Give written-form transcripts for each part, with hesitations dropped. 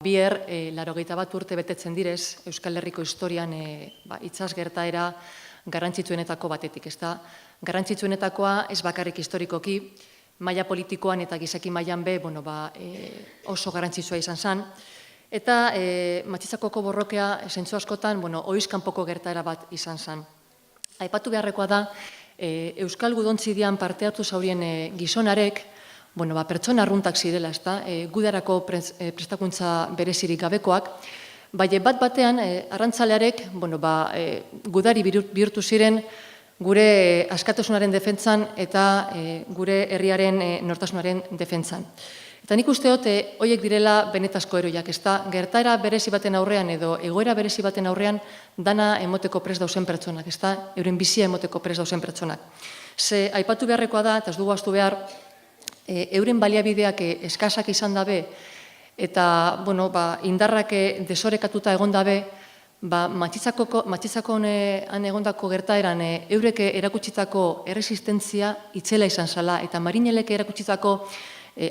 Bier, 81 urte betetzen direz, Euskal Herriko historian itsas gertaera garrantzitsuenetako batetik, ezta? Garrantzitsuenetakoa ez bakarrik historikoki, maila politikoan eta gizaki mailan oso garrantzitsua izan zen. Eta matxistakoko borrokea zentzu askotan ohiz kanpoko gertaera bat izan zen. Aipatu beharrekoa da, Euskal Gudontzidian parte hartu zaurien gizonarek, pertsona arruntak zirela, ezta, gudarako prestakuntza berezirik gabekoak, bat-batean arrantzalearek gudari bihurtu ziren gure askatasunaren defentsan eta gure herriaren nortasunaren defentsan. Eta nik uste dut, horiek direla benetazko heroiak, ezta, gertaera berezi baten aurrean edo egoera berezi baten aurrean dana emoteko prest dauzen pertsonak, ezta, euren bizia emoteko prest dauzen pertsonak. Ze aipatu beharrekoa da, eta ez dugu ahaztu behar, euren baliabideak eskasak izan dabe eta indarrak desorekatuta egon dabe, matxizakoan egondako gertaeran eurek erakutsitako erresistentzia itzela izan zala eta marinelek erakutsitako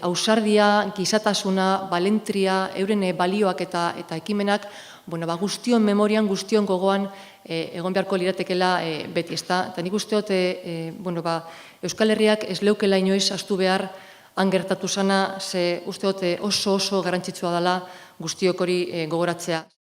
ausardia, gizatasuna, balentria, euren balioak eta ekimenak guztion memorian, guztion gogoan egon beharko liratekela beti, ezta. Eta nik uste dut Euskal Herriak ez leukela inoiz ahaztu behar han gertatu zana, ze uste dut oso garrantzitsua dela guztiok hori gogoratzea.